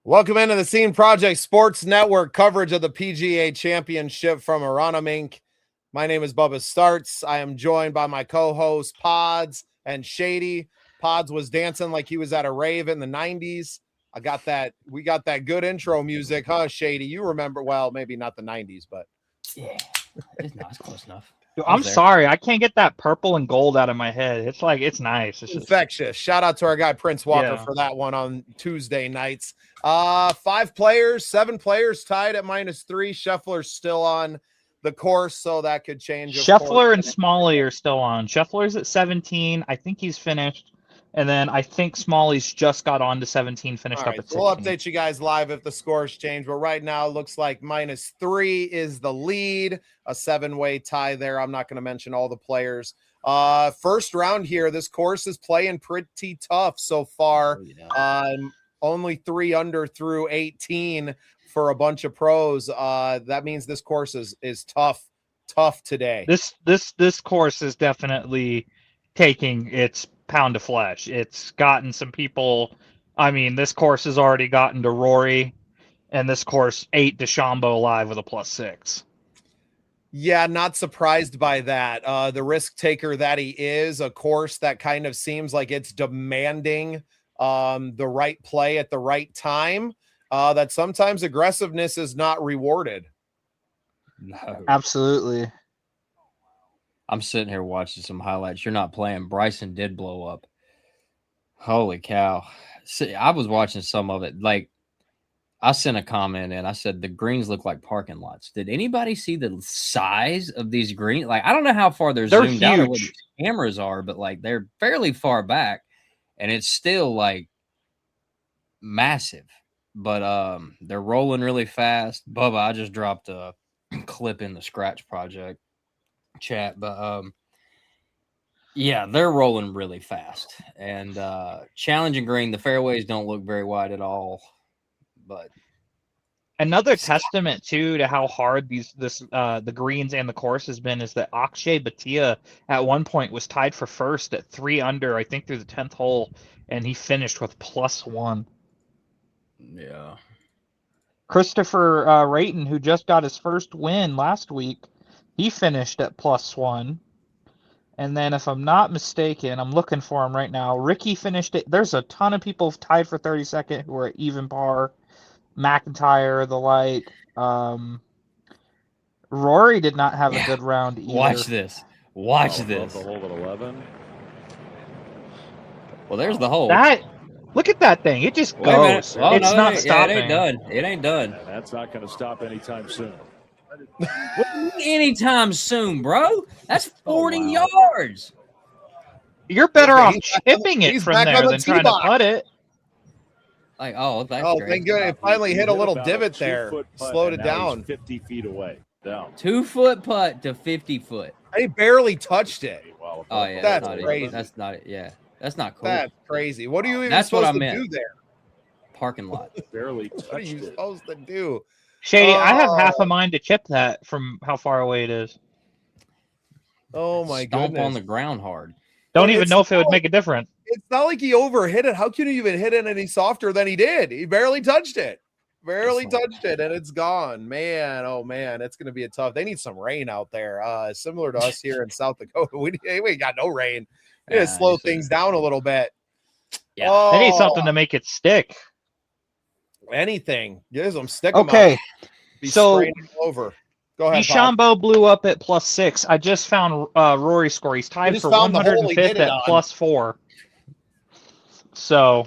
Welcome into the Scene Project Sports Network coverage of the PGA Championship from Aronimink. My name is Bubba Starts. I am joined by my co-hosts Pods and Shady. Pods was dancing like he was at a rave in the 90s. We got that good intro music, huh, Shady? You remember, well, maybe not the 90s, but yeah, it's close enough. Dude, I'm sorry, I can't get that purple and gold out of my head. It's like, it's nice. It's infectious. Shout out to our guy Prince Walker for that one on Tuesday nights. 7 players tied at -3. Scheffler's still on the course, so that could change. Scheffler and Smalley are still on. Scheffler's at 17. I think he's finished. And then I think Smalley's just got on to 17, finished up at 16. We'll update you guys live if the scores change, but right now it looks like -3 is the lead. A 7-way tie there. I'm not going to mention all the players. First round here, this course is playing pretty tough so far. Only 3 under through 18 for a bunch of pros. That means this course is tough today. This course is definitely taking its pound of flesh. It's gotten some people. I mean, this course has already gotten to Rory, and this course ate DeChambeau live with a +6. Yeah, not surprised by that. The risk taker that he is, a course that kind of seems like it's demanding the right play at the right time, that sometimes aggressiveness is not rewarded. No. Absolutely. I'm sitting here watching some highlights. You're not playing. Bryson did blow up. Holy cow. See, I was watching some of it. Like, I sent a comment and I said, the greens look like parking lots. Did anybody see the size of these greens? Like, I don't know how far they're zoomed out or what the cameras are, but like they're fairly far back and it's still like massive. But they're rolling really fast. Bubba, I just dropped a clip in the Scratch Project chat, but yeah, they're rolling really fast and challenging green. The fairways don't look very wide at all, but another testament too to how hard the greens and the course has been is that Akshay Bhatia at one point was tied for first at 3 under, I think, through the 10th hole, and he finished with +1. Yeah. Christopher Rayton, who just got his first win last week, he finished at +1. And then, if I'm not mistaken, I'm looking for him right now. Ricky finished it. There's a ton of people tied for 32nd who are at even par. McIntyre, the like. Rory did not have a good round either. Watch this. Watch this. The hole at 11. Well, there's the hole. Look at that thing. It just goes. Oh, it's not stopping. It ain't done. It ain't done. Yeah, that's not going to stop anytime soon. Anytime soon, bro. That's 40 yards. You're better off chipping it from there than trying to putt it. Like, that's great. Thank God it finally hit a little divot there. Slowed it down. 50 feet away. Down. 2-foot putt to 50 foot. He barely touched it. Oh yeah, that's crazy. That's not it. Yeah, that's not cool. That's crazy. What are you even supposed to do there? Parking lot. Barely touched it. What are you supposed to do? Shady, I have half a mind to chip that from how far away it is. Oh my Stomp goodness. on the ground hard. Don't even know if it would make a difference. It's not like he overhit it. How can you even hit it any softer than he did? He barely touched it. And it's gone. Man, oh man, it's gonna be a tough. They need some rain out there. Similar to us here in South Dakota. We got no rain. They just slow things down a little bit. Yeah. They need something to make it stick. Anything. Gives them stick. Okay. So over. Go ahead. DeChambeau blew up at +6. I just found Rory's score. He's tied for 105th at +4. So,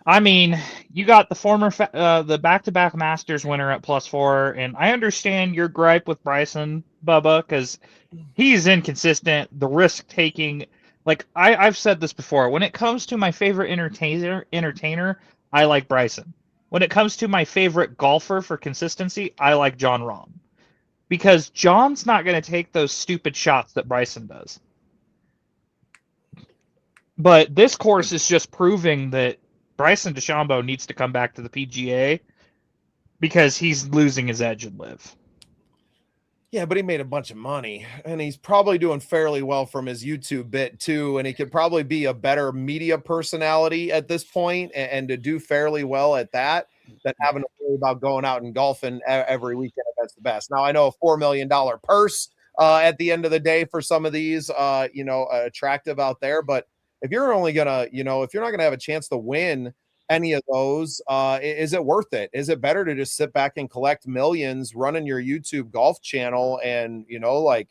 I mean, you got the former the back-to-back Masters winner at +4, and I understand your gripe with Bryson, Bubba, because he's inconsistent. The risk taking, like I've said this before. When it comes to my favorite entertainer, I like Bryson. When it comes to my favorite golfer for consistency, I like Jon Rahm. Because John's not going to take those stupid shots that Bryson does. But this course is just proving that Bryson DeChambeau needs to come back to the PGA because he's losing his edge in LIV. Yeah, but he made a bunch of money, and he's probably doing fairly well from his YouTube bit too. And he could probably be a better media personality at this point, and to do fairly well at that than having to worry about going out and golfing every weekend if that's the best. Now I know a $4 million purse at the end of the day for some of these, attractive out there. But if you're only gonna, if you're not gonna have a chance to win any of those, is it worth it? Is it better to just sit back and collect millions running your YouTube golf channel? And I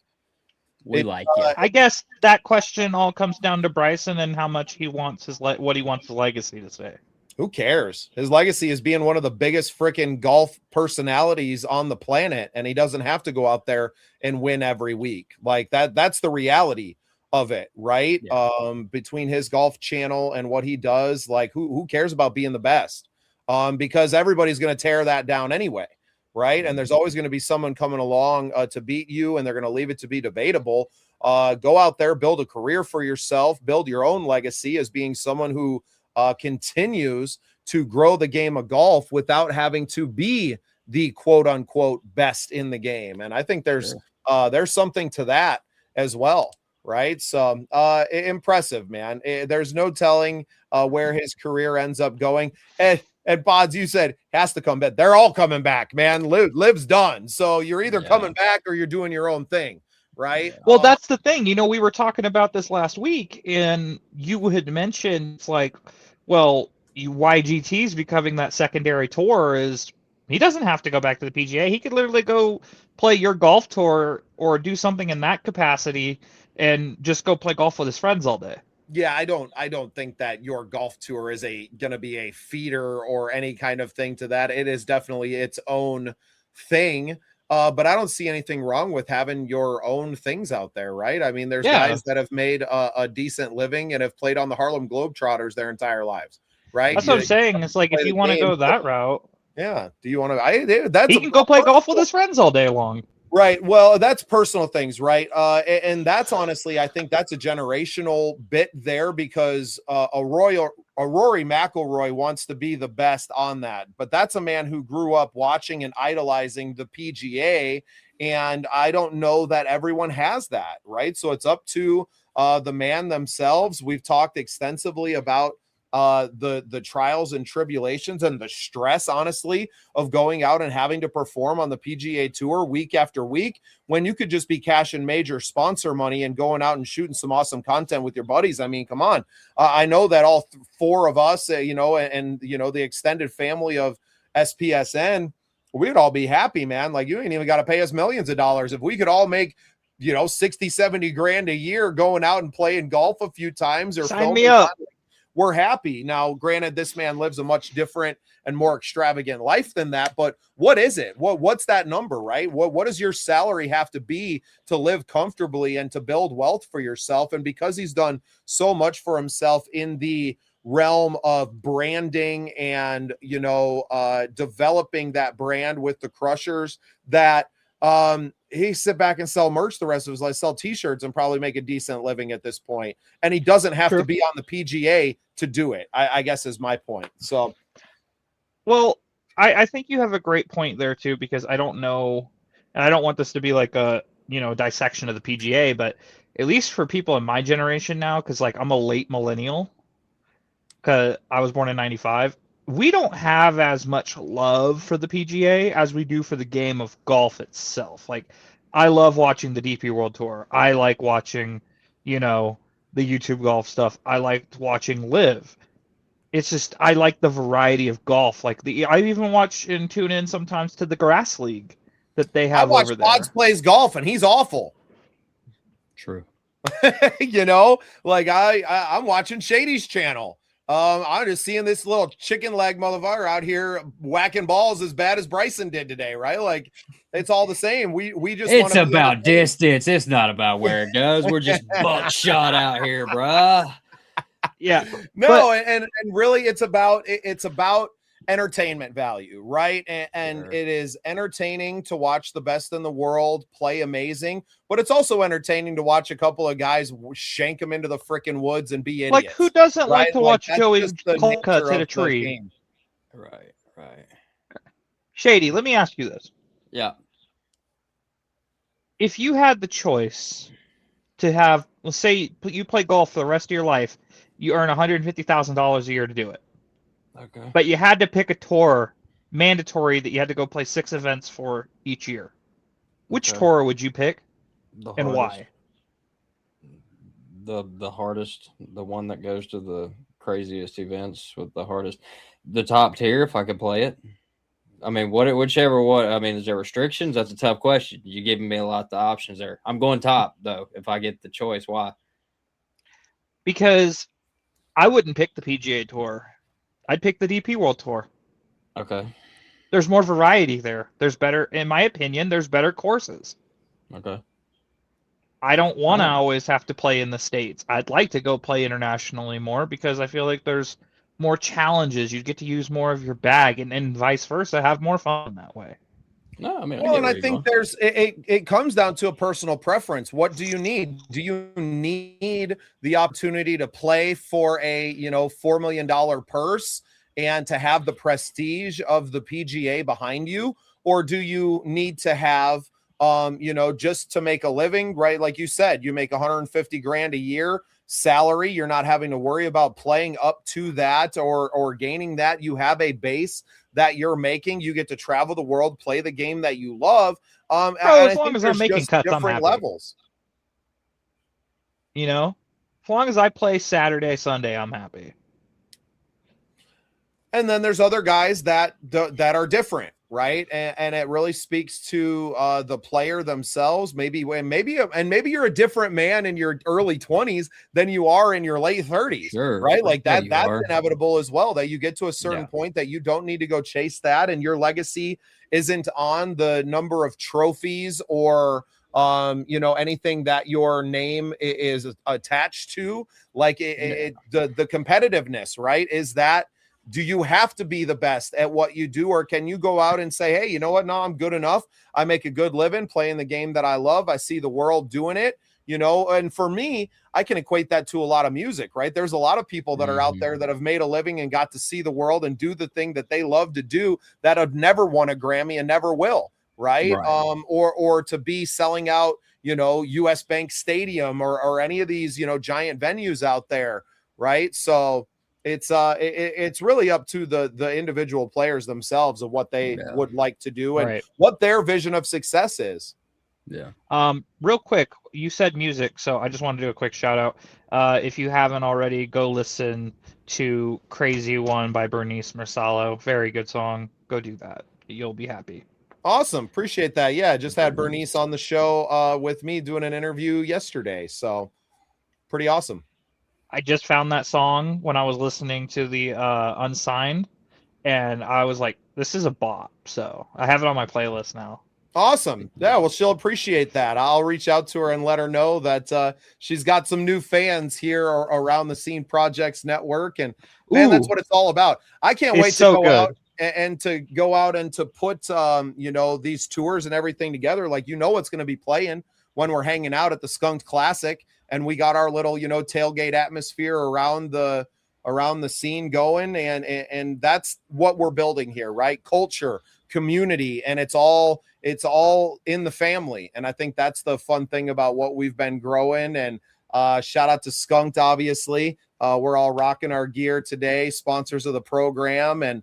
guess that question all comes down to Bryson and how much he wants what he wants his legacy to say. Who cares? His legacy is being one of the biggest freaking golf personalities on the planet, and he doesn't have to go out there and win every week. Like that's the reality of it, right? Yeah. Between his golf channel and what he does, like who cares about being the best? Because everybody's going to tear that down anyway, right? And there's always going to be someone coming along to beat you, and they're going to leave it to be debatable. Go out there, build a career for yourself, build your own legacy as being someone who continues to grow the game of golf without having to be the quote unquote best in the game. And I think there's something to that as well. Right. So impressive, man. There's no telling where his career ends up going. And Bods, you said has to come back. They're all coming back, man. Liv's done. So you're either coming back or you're doing your own thing. Right. Well, that's the thing. We were talking about this last week, and you had mentioned it's like, well, YGT's becoming that secondary tour is he doesn't have to go back to the PGA. He could literally go play your golf tour or do something in that capacity and just go play golf with his friends all day. Yeah, I don't think that your golf tour is going to be a feeder or any kind of thing to that. It is definitely its own thing. But I don't see anything wrong with having your own things out there, right? I mean, there's guys that have made a decent living and have played on the Harlem Globetrotters their entire lives, right? That's what I'm saying. It's like if you want to go that route. Yeah. Do you want to? He can go play golf with his friends all day long. Right. Well, that's personal things, right? And that's honestly, I think that's a generational bit there because a Rory McIlroy wants to be the best on that. But that's a man who grew up watching and idolizing the PGA. And I don't know that everyone has that, right? So it's up to the man themselves. We've talked extensively about the trials and tribulations and the stress, honestly, of going out and having to perform on the PGA Tour week after week when you could just be cashing major sponsor money and going out and shooting some awesome content with your buddies. I mean, come on. I know that all four of us, and the extended family of SPSN, we'd all be happy, man. Like, you ain't even got to pay us millions of dollars. If we could all make 60, 70 grand a year going out and playing golf a few times or sign me up. We're happy. Now, granted, this man lives a much different and more extravagant life than that, but what is it? What's that number, right? What does your salary have to be to live comfortably and to build wealth for yourself? And because he's done so much for himself in the realm of branding and, developing that brand with the Crushers, that he sit back and sell merch the rest of his life, sell t-shirts and probably make a decent living at this point. And he doesn't have to be on the PGA to do it, I guess is my point. So, well, I think you have a great point there too, because I don't know, and I don't want this to be like a, dissection of the PGA, but at least for people in my generation now, because like I'm a late millennial, because I was born in 95. We don't have as much love for the PGA as we do for the game of golf itself. Like, I love watching the DP World Tour. I like watching, the YouTube golf stuff. I liked watching Live. It's just, I like the variety of golf. Like, I even watch and tune in sometimes to the Grass League that they have over there. I watch Pods Plays Golf, and he's awful. True. Like I'm watching Shady's channel. I'm just seeing this little chicken leg motherfucker out here whacking balls as bad as Bryson did today, right? Like, it's all the same. We just it's about distance. It's not about where it goes. We're just buckshot out here, bruh. Yeah. No, and really it's about entertainment value, right? And Sure. It is entertaining to watch the best in the world play amazing, but it's also entertaining to watch a couple of guys shank them into the freaking woods and be idiots. Like, who doesn't like to watch that's Joey just the cold cuts nature hit a of the tree? game. Right. Shady, let me ask you this. Yeah. if you had the choice to have, let's say you play golf for the rest of your life, you earn $150,000 a year to do it, Okay. but you had to pick a tour mandatory that you had to go play 6 events for each year. Which Okay. tour would you pick The and hardest. why? The hardest, the one that goes to the craziest events with the hardest, the top tier. If I could play it, I mean, whichever one. I mean, is there restrictions? That's a tough question. You're giving me a lot of options there. I'm going top though. If I get the choice, why? Because I wouldn't pick the PGA Tour. I'd pick the DP World Tour. Okay. There's more variety there. There's better, in my opinion, there's better courses. Okay. I don't want to always have to play in the States. I'd like to go play internationally more because I feel like there's more challenges. You get to use more of your bag and vice versa, have more fun that way. No, I mean, Well, and I think it comes down to a personal preference. What do you need? Do you need the opportunity to play for a, $4 million purse and to have the prestige of the PGA behind you? Or do you need to have, just to make a living, right? Like you said, you make 150 grand a year salary. You're not having to worry about playing up to that or gaining that. You have a base that you're making. You get to travel the world, play the game that you love. As long as I'm making cuts, I'm happy. Levels. As long as I play Saturday, Sunday, I'm happy. And then there's other guys that are different, right? And it really speaks to the player themselves. Maybe you're a different man in your early 20s than you are in your late 30s, sure, right? Like that's are. inevitable as well, that you get to a certain point that you don't need to go chase that, and your legacy isn't on the number of trophies or anything that your name is attached to. Like the competitiveness, right? Is that, do you have to be the best at what you do, or can you go out and say, hey, you know what? No, I'm good enough. I make a good living playing the game that I love. I see the world doing it, and for me, I can equate that to a lot of music, right? There's a lot of people that are out there that have made a living and got to see the world and do the thing that they love to do that have never won a Grammy and never will, right? Or to be selling out, US Bank Stadium or any of these, giant venues out there, right? So it's really up to the individual players themselves of what they would like to do and what their vision of success is. Yeah. Real quick, you said music, so I just want to do a quick shout out. If you haven't already, go listen to Crazy One by Bernice Marsala. Very good song. Go do that. You'll be happy. Awesome. Appreciate that. Yeah, I just had Bernice on the show with me doing an interview yesterday. So pretty awesome. I just found that song when I was listening to the Unsigned, and I was like, this is a bop. So I have it on my playlist now. Awesome. Yeah, well, she'll appreciate that. I'll reach out to her and let her know that she's got some new fans here around the Scene Projects Network. And man, that's what it's all about. I can't wait to go out and to go out and to put, these tours and everything together. Like, what's going to be playing when we're hanging out at the Skunked Classic. And we got our little, tailgate atmosphere around the scene going. And that's what we're building here, right? Culture, community, and it's all in the family. And I think that's the fun thing about what we've been growing. And shout out to Skunked, obviously. We're all rocking our gear today, sponsors of the program, and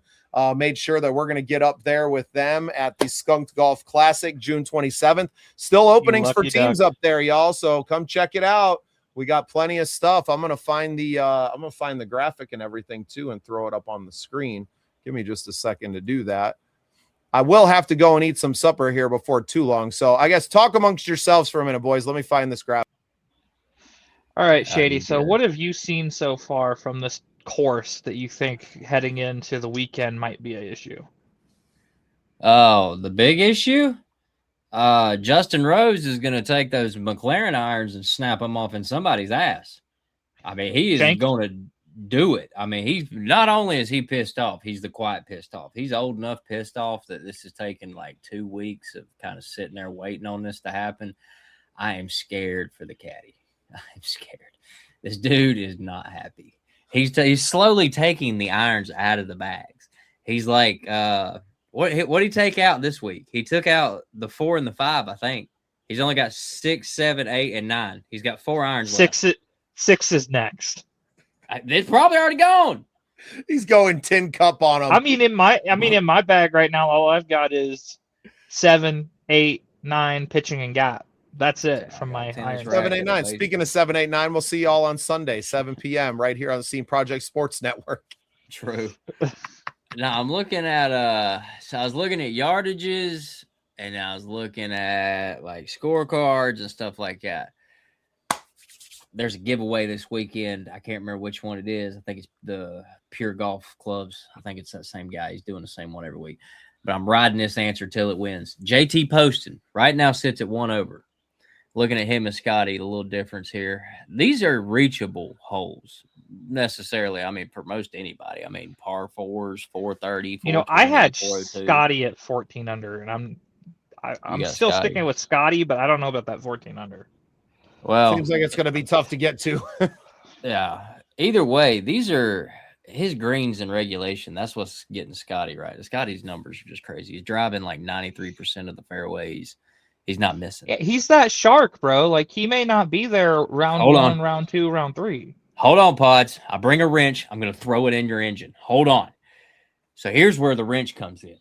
made sure that we're going to get up there with them at the Skunked Golf Classic, June 27th. Still openings for teams up there, y'all. So come check it out. We got plenty of stuff. I'm going to find the graphic and everything too and throw it up on the screen. Give me just a second to do that. I will have to go and eat some supper here before too long. So I guess talk amongst yourselves for a minute, boys. Let me find this graphic. All right, Shady. So what have you seen so far from this course that you think heading into the weekend might be an issue? Oh, the big issue? Justin Rose is going to take those McLaren irons and snap them off in somebody's ass. I mean, he is going to do it. I mean, he's not only is he pissed off, he's the quiet pissed off. He's old enough pissed off that this has taken like 2 weeks of kind of sitting there waiting on this to happen. I am scared for the caddy. I'm scared. This dude is not happy. He's slowly taking the irons out of the bags. He's like, what did he take out this week? He took out the 4 and the 5, I think. He's only got 6, 7, 8, and 9. He's got 4 irons left. Six is next. It's probably already gone. He's going tin cup on him. I mean, in my bag right now, all I've got is 7, 8, 9 pitching and gap. That's it from my Tennis irons. racket. 7, 8, 9. Speaking of 7, 8, 9, we'll see you all on Sunday, 7 p.m. right here on the Scene Project Sports Network. True. Now I'm looking at so I was looking at yardages and I was looking at like scorecards and stuff like that. There's a giveaway this weekend. I can't remember which one it is. I think it's the Pure Golf Clubs. I think it's that same guy. He's doing the same one every week. But I'm riding this answer till it wins. JT Poston right now sits at 1 over. Looking at him and Scotty, a little difference here. These are reachable holes, necessarily. I mean, for most anybody. I mean, par 4s, 430, 420, I had 402. Scotty at 14 under, and I'm still Scotty. sticking with Scotty, but I don't know about that 14 under. Well, Seems like it's going to be tough to get to. yeah. Either way, these are his greens in regulation. That's what's getting Scotty right. Scotty's numbers are just crazy. He's driving like 93% of the fairways. He's not missing. Yeah, he's that shark, bro. Like, he may not be there round Hold 1, on. round 2, round 3. Hold on, Pods. I bring a wrench. I'm going to throw it in your engine. Hold on. So here's where the wrench comes in.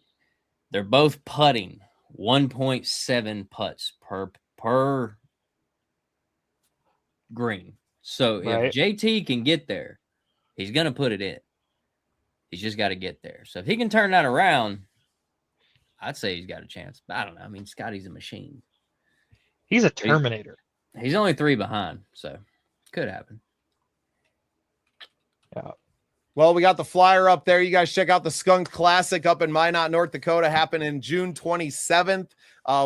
They're both putting 1.7 putts per green. So Right. if JT can get there, he's going to put it in. He's just got to get there. So if he can turn that around, I'd say he's got a chance. But I don't know. I mean, Scotty's a machine. He's a Terminator. He's only 3 behind, so could happen. Yeah. Well, we got the flyer up there. You guys check out the Skunk Classic up in Minot, North Dakota, happening June 27th.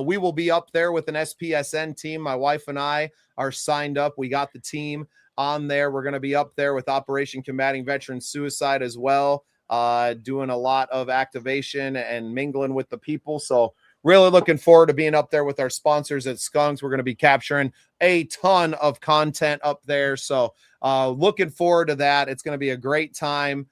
We will be up there with an SPSN team. My wife and I are signed up. We got the team on there. We're going to be up there with Operation Combating Veteran Suicide as well, doing a lot of activation and mingling with the people. So really looking forward to being up there with our sponsors at Skunks. We're going to be capturing a ton of content up there. So looking forward to that. It's going to be a great time.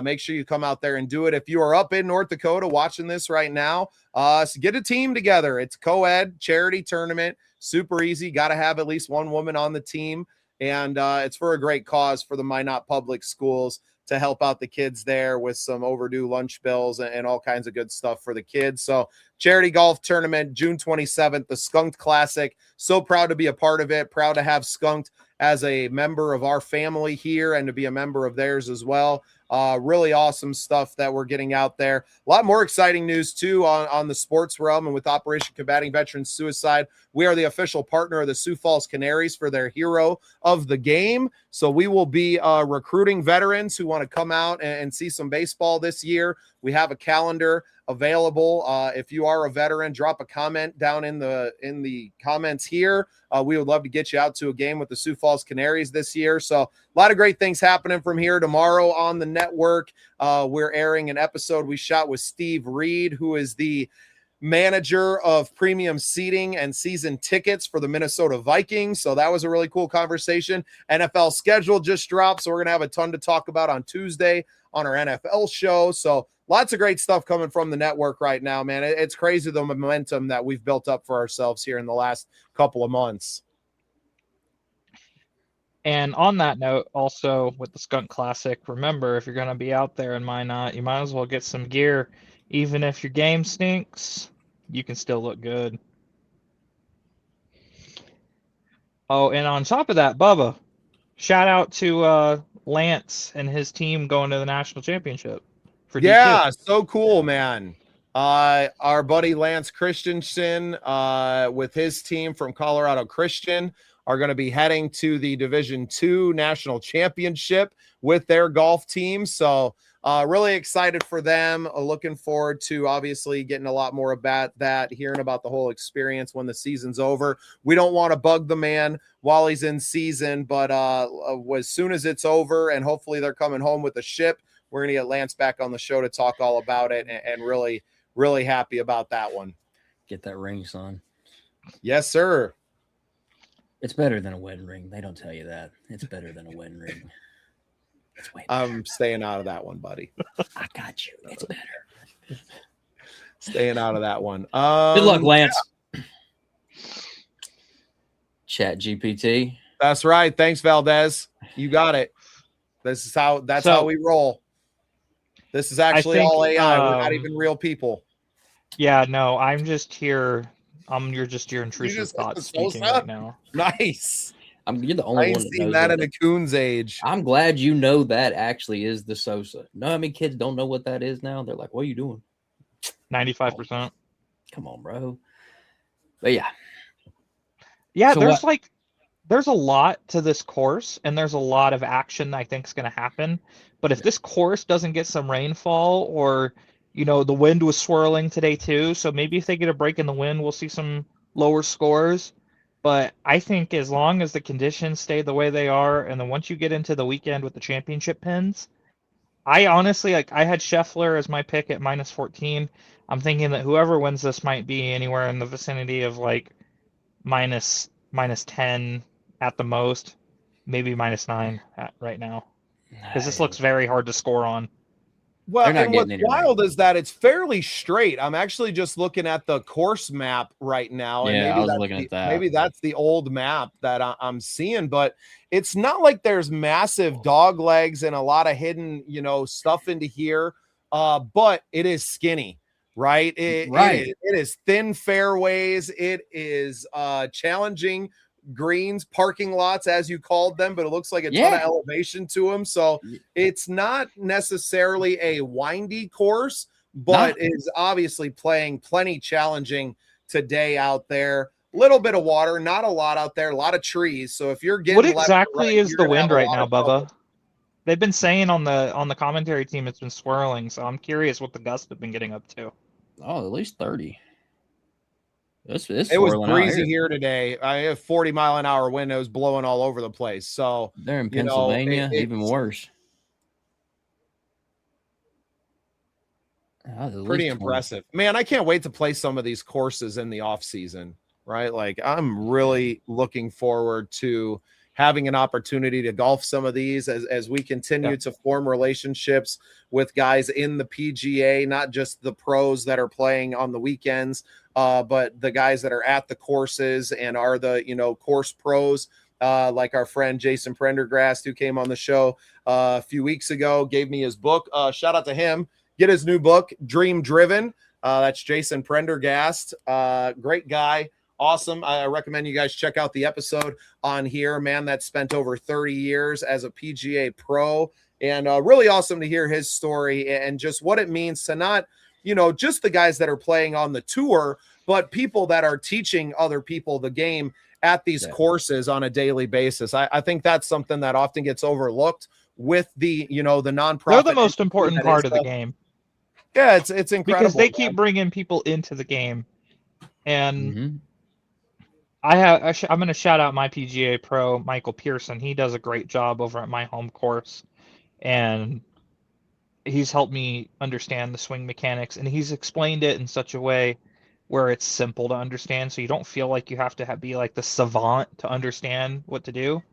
Make sure you come out there and do it. If you are up in North Dakota watching this right now, so get a team together. It's co-ed charity tournament. Super easy. Got to have at least one woman on the team. And it's for a great cause for the Minot Public Schools to help out the kids there with some overdue lunch bills and all kinds of good stuff for the kids. So charity golf tournament, June 27th, the Skunked Classic. So proud to be a part of it. Proud to have Skunked as a member of our family here and to be a member of theirs as well. Really awesome stuff that we're getting out there. A lot more exciting news too on the sports realm, and with Operation Combating Veteran Suicide, we are the official partner of the Sioux Falls Canaries for their Hero of the Game. So we will be recruiting veterans who want to come out and see some baseball this year. We have a calendar available. If you are a veteran, drop a comment down in the comments here. We would love to get you out to a game with the Sioux Falls Canaries this year. So a lot of great things happening from here. Tomorrow on the network, we're airing an episode we shot with Steve Reed, who is the manager of premium seating and season tickets for the Minnesota Vikings. So that was a really cool conversation. NFL schedule just dropped, so we're going to have a ton to talk about on Tuesday on our NFL show. So lots of great stuff coming from the network right now, man. It's crazy the momentum that we've built up for ourselves here in the last couple of months. And on that note, also with the Skunk Classic, remember, if you're going to be out there in Minot, you might as well get some gear. Even if your game stinks, you can still look good. Oh, and on top of that, Bubba, shout out to Lance and his team going to the national championship. Yeah, so cool, man. Our buddy Lance Christensen with his team from Colorado Christian are going to be heading to the Division II National Championship with their golf team. So really excited for them. Looking forward to obviously getting a lot more about that, hearing about the whole experience when the season's over. We don't want to bug the man while he's in season, but as soon as it's over and hopefully they're coming home with a ship, we're going to get Lance back on the show to talk all about it, and really, really happy about that one. Get that ring, son. Yes, sir. It's better than a wedding ring. They don't tell you that. It's better than a wedding ring. It's way better. I'm staying out of that one, buddy. I got you. It's better. Staying out of that one. Good luck, Lance. Chat GPT. That's right. Thanks, Valdez. You got it. That's how we roll. This is actually all AI. We're not even real people. Yeah, no, I'm just here. You're just your intrusive just thoughts speaking right now. Nice. You're the I only ain't one that seen knows that what in a coon's age. I'm glad you know that actually is the Sosa. No, how many kids don't know what that is now? They're like, what are you doing? 95%. Come on, bro. But yeah. Yeah, So there's a lot to this course, and there's a lot of action I think is going to happen. But if this course doesn't get some rainfall, or the wind was swirling today too, so maybe if they get a break in the wind, we'll see some lower scores. But I think as long as the conditions stay the way they are, and then once you get into the weekend with the championship pins, I honestly I had Scheffler as my pick at -14. I'm thinking that whoever wins this might be anywhere in the vicinity of like minus 10 at the most, maybe -9 right now, because this looks very hard to score on. Well, and what's wild is that it's fairly straight. I'm actually just looking at the course map right now, and I was looking at that. Maybe that's the old map that I'm seeing, but it's not like there's massive dog legs and a lot of hidden, stuff into here. But it is skinny, right? It is thin fairways. It is challenging greens, parking lots, as you called them, but it looks like a ton of elevation to them. So it's not necessarily a windy course, but is obviously playing plenty challenging today out there. Little bit of water, not a lot out there, a lot of trees. So if you're getting what exactly is the wind right now, Bubba? They've been saying on the commentary team it's been swirling, so I'm curious what the gusts have been getting up to. Oh, at least 30. It was breezy here today. I have 40-mile-an-hour wind. It was blowing all over the place. So they're in Pennsylvania, even worse. Pretty impressive, man. I can't wait to play some of these courses in the off season. Right, like I'm really looking forward to having an opportunity to golf some of these as we continue to form relationships with guys in the PGA, not just the pros that are playing on the weekends, but the guys that are at the courses and are the, course pros, like our friend Jason Prendergast, who came on the show a few weeks ago, gave me his book. Shout out to him. Get his new book, Dream Driven. That's Jason Prendergast. Great guy. Awesome. I recommend you guys check out the episode on here. Man that spent over 30 years as a PGA pro, and really awesome to hear his story and just what it means to not, just the guys that are playing on the tour, but people that are teaching other people the game at these courses on a daily basis. I think that's something that often gets overlooked with the, the nonprofit. They're the most important part of the game. Yeah, it's incredible. Because they keep bringing people into the game. And I'm going to shout out my PGA pro, Michael Pearson. He does a great job over at my home course, and he's helped me understand the swing mechanics, and he's explained it in such a way where it's simple to understand, so you don't feel like you have to be like the savant to understand what to do.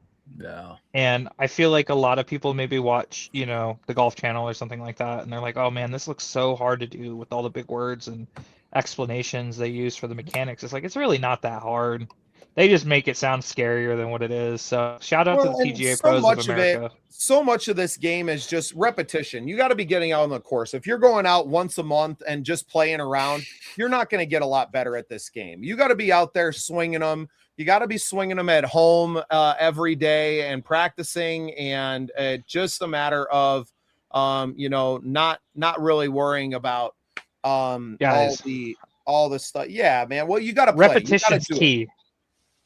Yeah. And I feel like a lot of people maybe watch, the Golf Channel or something like that, and they're like, oh man, this looks so hard to do with all the big words and explanations they use for the mechanics. It's like, it's really not that hard. They just make it sound scarier than what it is. So shout out to the PGA pros of America. So much of this game is just repetition. You got to be getting out on the course. If you're going out once a month and just playing around, you're not going to get a lot better at this game. You got to be out there swinging them. You got to be swinging them at home every day and practicing. And just a matter of, not really worrying about all the stuff. Yeah, man. Well, you got to play. Repetition's key.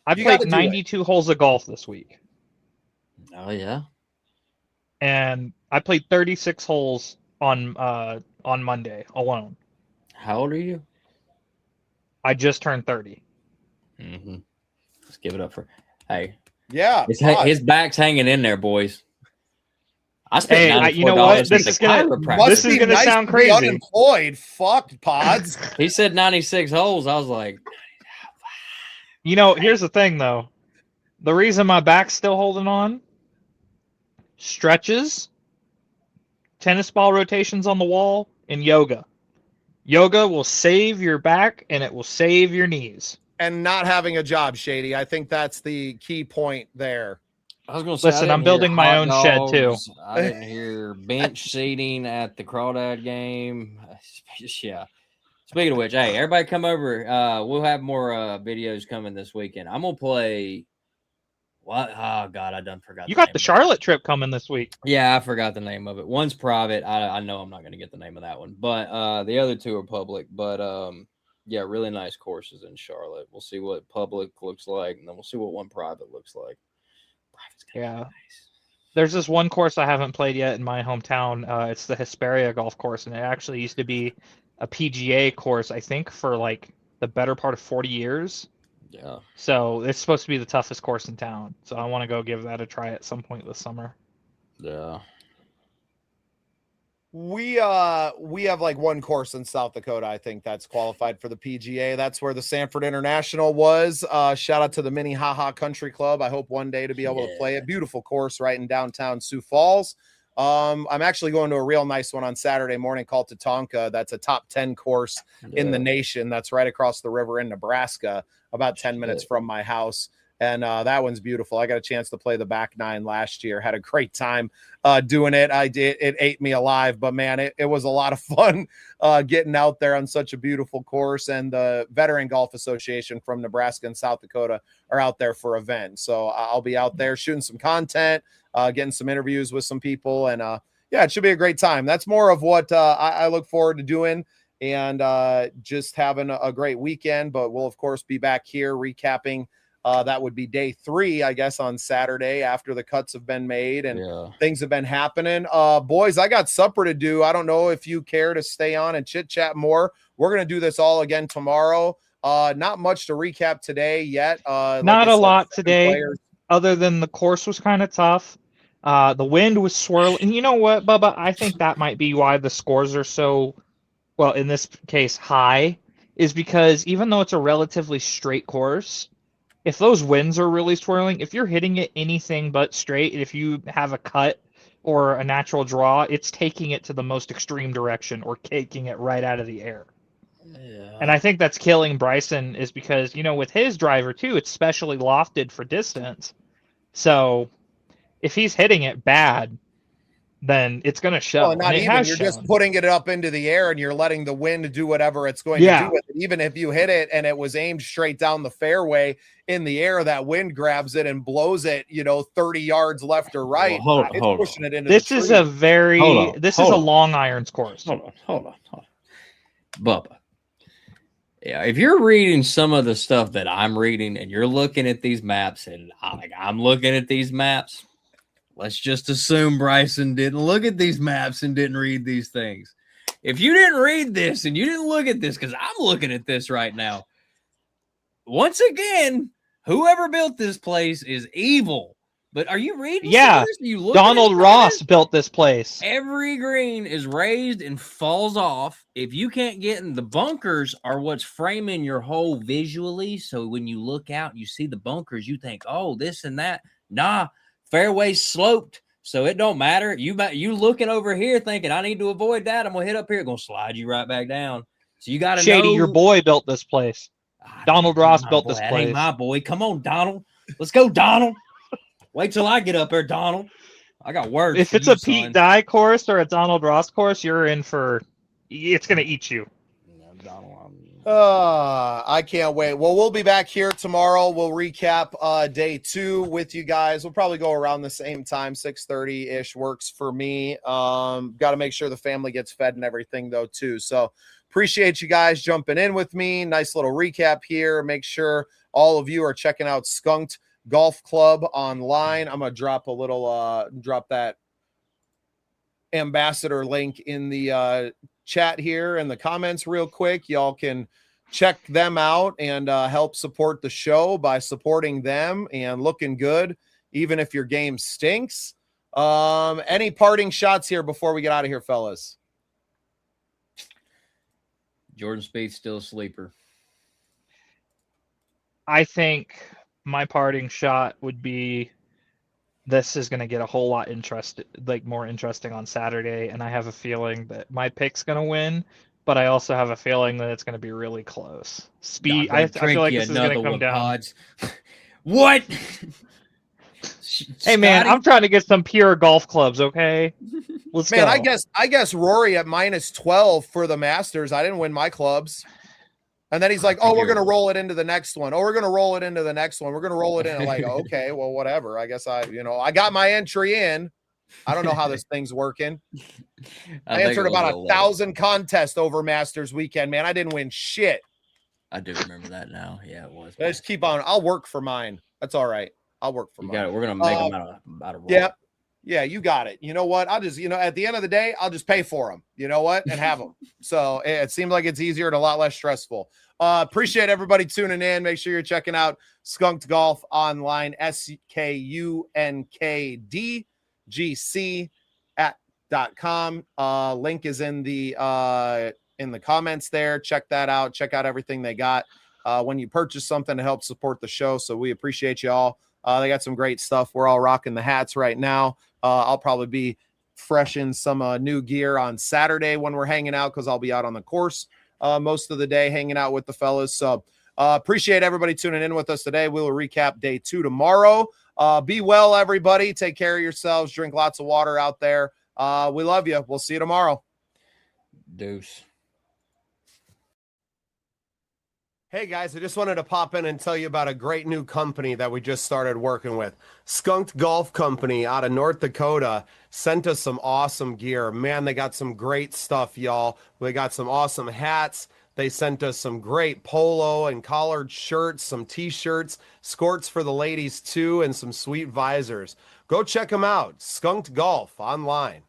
I played 92 holes of golf this week. Oh yeah. And I played 36 holes on Monday alone. How old are you? I just turned 30. Mm-hmm. Let's give it up for. Hey. Yeah. His back's hanging in there, boys. I spent you know what? This is gonna sound crazy. Unemployed, fucked pods. He said 96 holes. I was like. Here's the thing, though. The reason my back's still holding on, stretches, tennis ball rotations on the wall, and yoga. Yoga will save your back, and it will save your knees. and not having a job, Shady. I think that's the key point there. I was going to say, Listen, I'm building my own shed too. I didn't hear bench seating at the Crawdad game. Yeah. Speaking of which, hey, everybody come over. We'll have more videos coming this weekend. I'm going to play. What? Oh, God, I done forgot. You got the Charlotte trip coming this week. Yeah, I forgot the name of it. One's private. I know I'm not going to get the name of that one. But the other two are public. But, yeah, really nice courses in Charlotte. We'll see what public looks like, and then we'll see what one private looks like. Yeah. Nice. There's this one course I haven't played yet in my hometown. It's the Hesperia golf course, and it actually used to be a PGA course, I think, for like the better part of 40 years. Yeah. So it's supposed to be the toughest course in town. So I want to go give that a try at some point this summer. Yeah. We have like one course in South Dakota, I think, that's qualified for the PGA. That's where the Sanford International was. Shout out to the Minnehaha Country Club. I hope one day to be able to play it. Beautiful course right in downtown Sioux Falls. I'm actually going to a real nice one on Saturday morning called Tatanka. That's a top 10 course in the nation. That's right across the river in Nebraska, about 10 minutes from my house. And that one's beautiful. I got a chance to play the back nine last year. Had a great time doing it. It ate me alive, but man, it was a lot of fun getting out there on such a beautiful course. And the Veteran Golf Association from Nebraska and South Dakota are out there for events. So I'll be out there shooting some content, getting some interviews with some people. And yeah, it should be a great time. That's more of what I look forward to doing, and just having a great weekend. But we'll, of course, be back here recapping. That would be day 3, I guess, on Saturday after the cuts have been made and things have been happening. Boys, I got supper to do. I don't know if you care to stay on and chit chat more. We're going to do this all again tomorrow. Not much to recap today yet. Not a lot today, other than the course was kind of tough. The wind was swirling. And you know what, Bubba? I think that might be why the scores are so, well, in this case, high, is because even though it's a relatively straight course, if those winds are really swirling, if you're hitting it anything but straight, if you have a cut or a natural draw, it's taking it to the most extreme direction or taking it right out of the air. Yeah. And I think that's killing Bryson, is because, you know, with his driver too, it's specially lofted for distance. So if he's hitting it bad, then it's going to show. Well, not even. You're just putting it up into the air and you're letting the wind do whatever it's going to do with it. Even if you hit it and it was aimed straight down the fairway in the air, that wind grabs it and blows it, 30 yards left or right. Hold on. Pushing it into this is a very, this is a long irons course. Hold on. Bubba. Yeah, if you're reading some of the stuff that I'm reading and you're looking at these maps and I'm looking at these maps, let's just assume Bryson didn't look at these maps and didn't read these things. If you didn't read this and you didn't look at this, because I'm looking at this right now, once again, whoever built this place is evil. But are you reading? Yeah, Donald Ross built this place. Every green is raised and falls off. If you can't get in, the bunkers are what's framing your hole visually. So when you look out and you see the bunkers, you think, oh, this and that. Nah. Fairway's sloped, so it don't matter. You looking over here thinking, I need to avoid that. I'm going to hit up here. Going to slide you right back down. So you got to know. Shady, your boy built this place. Donald Ross built this place. That ain't my boy. Come on, Donald. Let's go, Donald. Wait till I get up there, Donald. I got words. If it's a Pete Dye course or a Donald Ross course, you're in for – it's going to eat you. I can't wait. Well, we'll be back here tomorrow. We'll recap day 2 with you guys. We'll probably go around the same time, 6:30-ish works for me. Got to make sure the family gets fed and everything, though, too. So appreciate you guys jumping in with me. Nice little recap here. Make sure all of you are checking out Skunked Golf Club online. I'm going to drop a little drop that ambassador link in the chat here in the comments real quick. Y'all can check them out and help support the show by supporting them and looking good, even if your game stinks. Any parting shots here before we get out of here, fellas? Jordan Spieth's still a sleeper. I think my parting shot would be, this is going to get a whole lot more interesting on Saturday, and I have a feeling that my pick's going to win, but I also have a feeling that it's going to be really close. Speed. Not I gonna feel like drink this you is going to another come one, down. Pods. What? Hey man, Scotty? I'm trying to get some pure golf clubs. Okay, let's Man, go. I guess Rory at minus 12 for the Masters. I didn't win my clubs. And then he's like, "Oh, we're going to roll it into the next one. Oh, we're going to roll it into the next one. We're going to roll it in." I'm like, "Okay, well, whatever. I guess I got my entry in. I don't know how this thing's working. I think entered it was about 11. 1,000 contests over Masters weekend, man. I didn't win shit. I do remember that now. Yeah, it was. I just keep on. I'll work for mine. That's all right. I'll work for You mine. got it. We're gonna make them out of rock. Yeah. Yeah, you got it. You know what? I'll just, at the end of the day, I'll just pay for them. You know what? And have them. So it seems like it's easier and a lot less stressful. Appreciate everybody tuning in. Make sure you're checking out Skunked Golf online, skunkdgc.com. Link is in the comments there. Check that out. Check out everything they got when you purchase something to help support the show. So we appreciate you all. They got some great stuff. We're all rocking the hats right now. I'll probably be fresh in some new gear on Saturday when we're hanging out because I'll be out on the course most of the day hanging out with the fellas. So appreciate everybody tuning in with us today. We will recap day 2 tomorrow. Be well, everybody. Take care of yourselves. Drink lots of water out there. We love you. We'll see you tomorrow. Deuce. Hey guys, I just wanted to pop in and tell you about a great new company that we just started working with. Skunked Golf Company out of North Dakota sent us some awesome gear. Man, they got some great stuff, y'all. They got some awesome hats. They sent us some great polo and collared shirts, some t-shirts, skirts for the ladies too, and some sweet visors. Go check them out. Skunked Golf online.